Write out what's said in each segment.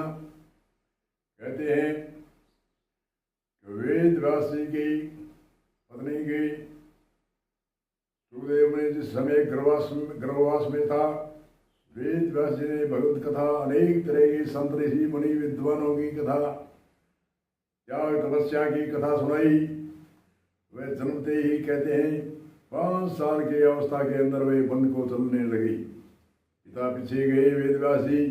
कहते हैं कि वेद व्यास जी की पत्नी की सुखदेव ने जिस समय गर्भवास में था, वेद व्यास जी ने भगवत कथा, अनेक तरह की संत ऋषि मुनि विद्वानों की कथा, त्याग तपस्या की कथा सुनाई। वे जन्मते ही कहते हैं 5 साल की अवस्था के अंदर वे वन को चलने लगी। पिता पीछे गए, वेद व्यास जी,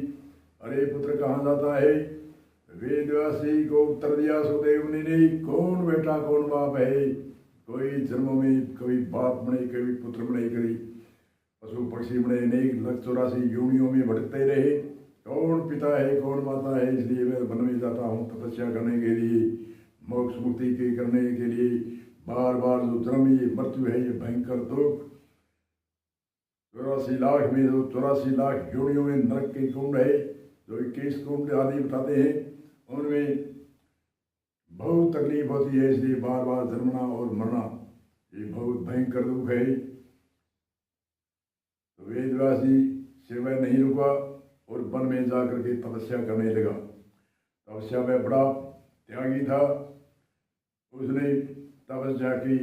अरे पुत्र कहाँ जाता है? वेद व्यास जी को उत्तर दिया सुखदेव मुनि ने, कौन बेटा कौन बाप है? कोई जन्म में कभी बाप बने, कभी पुत्र बने, कभी पशु पक्षी बने, अनेक 184 योनियों में भटकते रहे। कौन पिता है कौन माता है? इसलिए मैं वन में जाता हूँ तपस्या करने के लिए, मोक्ष मुक्ति के करने के लिए। बार बार जो जन्म, ये मृत्यु है, ये भयंकर दुख। 84 लाख में जो 84 लाख योनियों में नरक के कुंड है, जो 21 कुंड आदि बताते हैं, उनमें बहुत तकलीफ होती है। इसलिए बार बार जन्मना और मरना ये बहुत भयंकर दुख है। तो वेद व्यास जी से वह नहीं रुका और वन में जाकर के तपस्या करने लगा। तपस्या में बड़ा त्यागी था। उसने तपस्या की,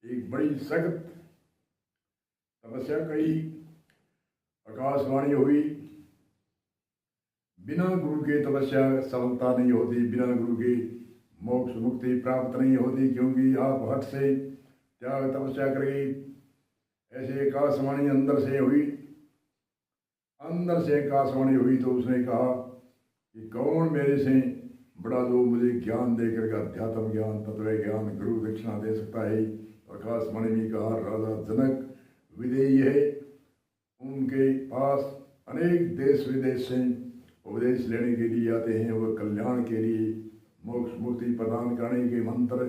एक बड़ी सख्त तपस्या कही। आकाशवाणी हुई, बिना गुरु के तपस्या सफलता नहीं होती, बिना गुरु के मोक्ष मुक्ति प्राप्त नहीं होती, क्योंकि आप हट से त्याग तपस्या करेंगे। ऐसे आकाशवाणी अंदर से हुई, अंदर से आकाशवाणी हुई तो उसने कहा कि कौन मेरे से बड़ा जो मुझे ज्ञान देकर अध्यात्म ज्ञान, तत्व ज्ञान, गुरु दक्षिणा दे सकता है? आकाशवाणी में कहा, राजा जनक विदेही है, उनके पास अनेक देश विदेश से उपदेश लेने के लिए आते हैं। वह कल्याण के लिए, मोक्ष मुक्ति प्रदान करने के मंत्र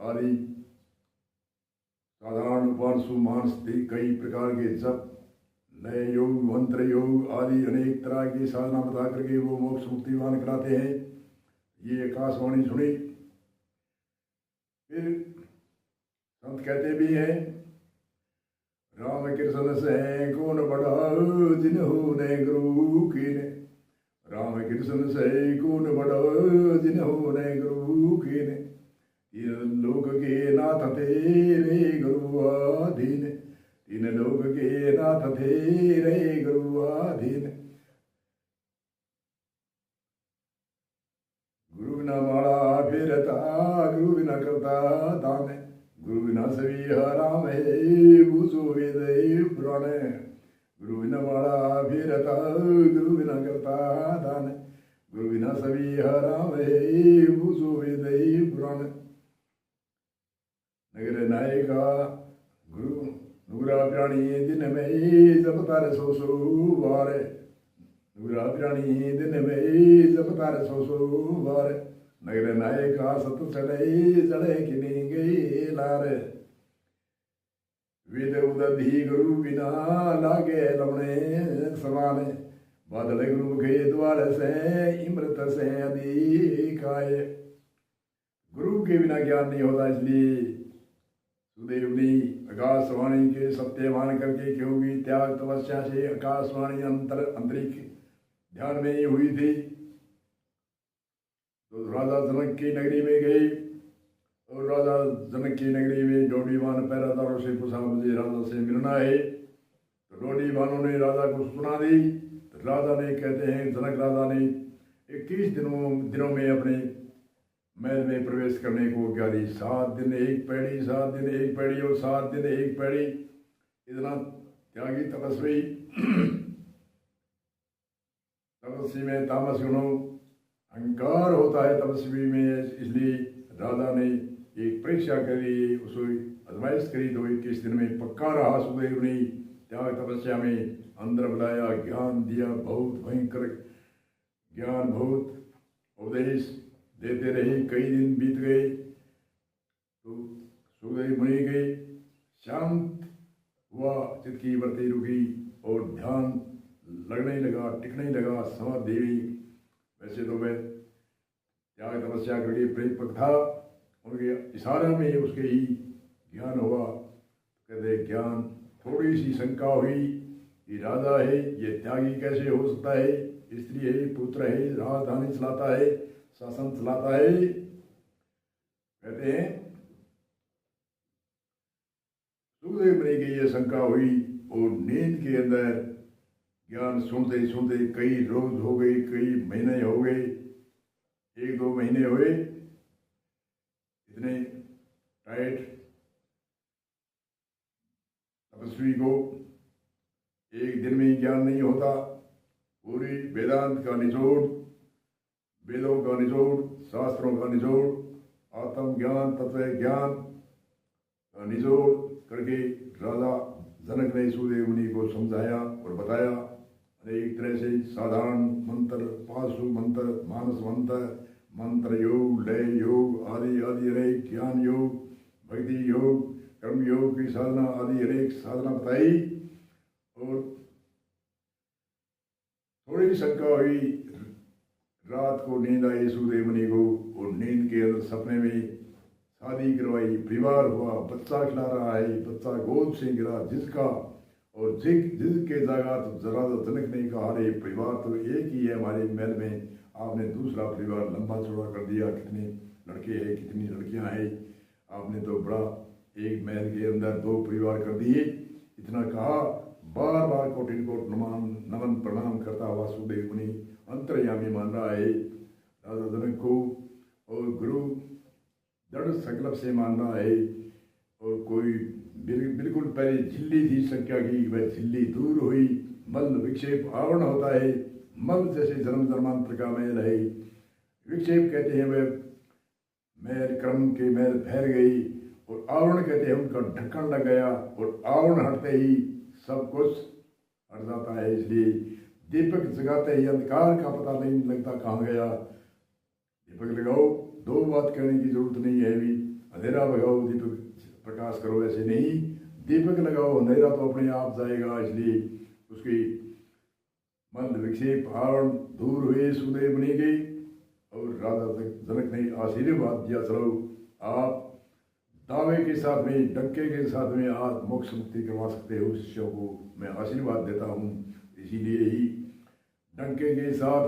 आदि, साधारण उपांशु मानस, कई प्रकार के जप, नए योग, मंत्र योग आदि अनेक तरह की साधना बता करके वो मोक्ष मुक्तिवान कराते हैं। ये आकाशवाणी सुनी। फिर संत कहते भी हैं, राम कृष्ण से कौन बड़ा जिन्हों ने गुरु की ने, राम कृष्ण से कौन बड़ा जिन्हों ने गुरु की ने, तीन लोक के नाथ तेरे गुरु आधीन, तीन लोक के नाथ तेरे गुरु आधीन। गुरु बिना माला फिरता, गुरु बिना करता दान, गुरु बिना सभी हराम है, बूझो वेद पुराण। गुरु बिना माला फिरता, गुरु बिना करता दान, गुरु बिना सभी हराम है, बूझो वेद पुराण। नगर नायका गुरु नुगरा प्राणी दिन में जपतार 100 बार, नुगरा प्राणी दिन में जपतार 100 बार, नगर नायका सत चढ़े चढ़े किने गए लार। वेद उदधि गुरु बिना लागे लमने समान, बादल गुरु के द्वार से इमृत से अधिकाय। गुरु के बिना ज्ञान नहीं होता, इसलिए सुखदेव ने आकाशवाणी के सत्य मान करके, क्योंकि त्याग तपस्या से आकाशवाणी अंतरिक्ष ध्यान में ही हुई थी। तो राजा जनक की नगरी में गए और राजा जनक की नगरी में डोडीवान पहरादारों से पूछा, मुझे राजा से मिलना है। तो डोडीवानों ने राजा को सूचना दी। तो राजा ने, कहते हैं जनक राजा ने 21 दिनों में अपने महल में प्रवेश करने को क्या दी। 7 दिन एक पैड़ी, 7 दिन एक पैड़ी और 7 दिन एक पैड़ी। इतना त्यागी तपस्वी, तपस्वी में तामस गुणों अहंकार होता है तपस्वी में, इसलिए राजा ने एक परीक्षा करी, उसको आजमाइश करी। तो 21 दिन में पक्का रहा सुखदेव ने, त्याग तपस्या में अंदर बुलाया, ज्ञान दिया, बहुत भयंकर ज्ञान, बहुत उपदेश देते रहे। कई दिन बीत गए तो सुखदेव मुनि के शांत हुआ, चित्त की वृत्ति रुकी और ध्यान लगने लगा, टिकने लगा, समाधि देवी। वैसे तो वह त्याग तपस्या करके परिपक्व था, उनके इशारे में उसके ही ज्ञान हुआ। कहते ज्ञान, थोड़ी सी शंका हुई कि राजा है, ये त्यागी कैसे हो सकता है? स्त्री है, पुत्र है, राजधानी चलाता है, शासन चलाता है। कहते हैं सुखदेव मुनि की ये शंका हुई और नींद के अंदर ज्ञान सुनते सुनते कई रोज हो गए, कई महीने हो गए, 1-2 महीने हुए, इतने टाइट तपस्वी को एक दिन में ही ज्ञान नहीं होता। पूरी वेदांत का निचोड़, वेदों का निचोड़, शास्त्रों का निचोड़, आत्म ज्ञान, तत्व ज्ञान का निचोड़ करके राजा जनक ने सुखदेव मुनि को समझाया और बताया। अनेक तरह से साधारण मंत्र, पाशु मंत्र, मानस मंत्र, मंत्र योग, लय योग आदि आदि अनेक, ज्ञान योग, भक्ति योग, कर्म योग की साधना आदि अनेक साधना बताई। और थोड़ी शंका हुई, रात को नींद आई सुखदेव मुनि को और नींद के अंदर सपने में शादी करवाई, परिवार हुआ, बच्चा खिला रहा है, बच्चा गोद से गिरा जिसका, और जिसके जागा तो जरा जनक ने कहा, अरे परिवार तो एक ही है हमारे महल में, आपने दूसरा परिवार लंबा चौड़ा कर दिया, कितने लड़के हैं, कितनी लड़कियां हैं, आपने तो बड़ा एक महल के अंदर 2 परिवार कर दिए। इतना कहा, बार बार कोटिन कोट नमन प्रणाम करता हुआ सुखदेव मुनि अंतर्यामी मान रहा है राजा जनक को, और गुरु दृढ़ संकल्प से मान रहा है। और कोई बिल्कुल पहले झिल्ली थी संख्या की, वह झिल्ली दूर हुई, मल विक्षेप आवरण होता है, मल जैसे जन्म जन्मांतर का मैल है, विक्षेप कहते हैं वह मैल, क्रम के मैल फैल गई, और आवरण कहते हैं उनका ढक्कन लग गया, और आवरण हटते ही सब कुछ हट जाता है। इसलिए दीपक जगाते ही अंधकार का पता नहीं लगता कहाँ गया। दीपक लगाओ, 2 बात कहने की जरूरत नहीं है, भी अंधेरा भगाओ दीपक प्रकाश करो, ऐसे नहीं, दीपक लगाओ, अंधेरा तो अपने आप जाएगा। इसलिए उसकी मंद विक्षेप आवरण दूर हुए सुखदेव मुनि के, और राजा जनक ने आशीर्वाद दिया, चलो आप दावे के साथ में, डंके के साथ में आज मोक्ष मुक्ति करवा सकते हो, शिष्यों को मैं आशीर्वाद देता हूँ। इसीलिए ही डंके के साथ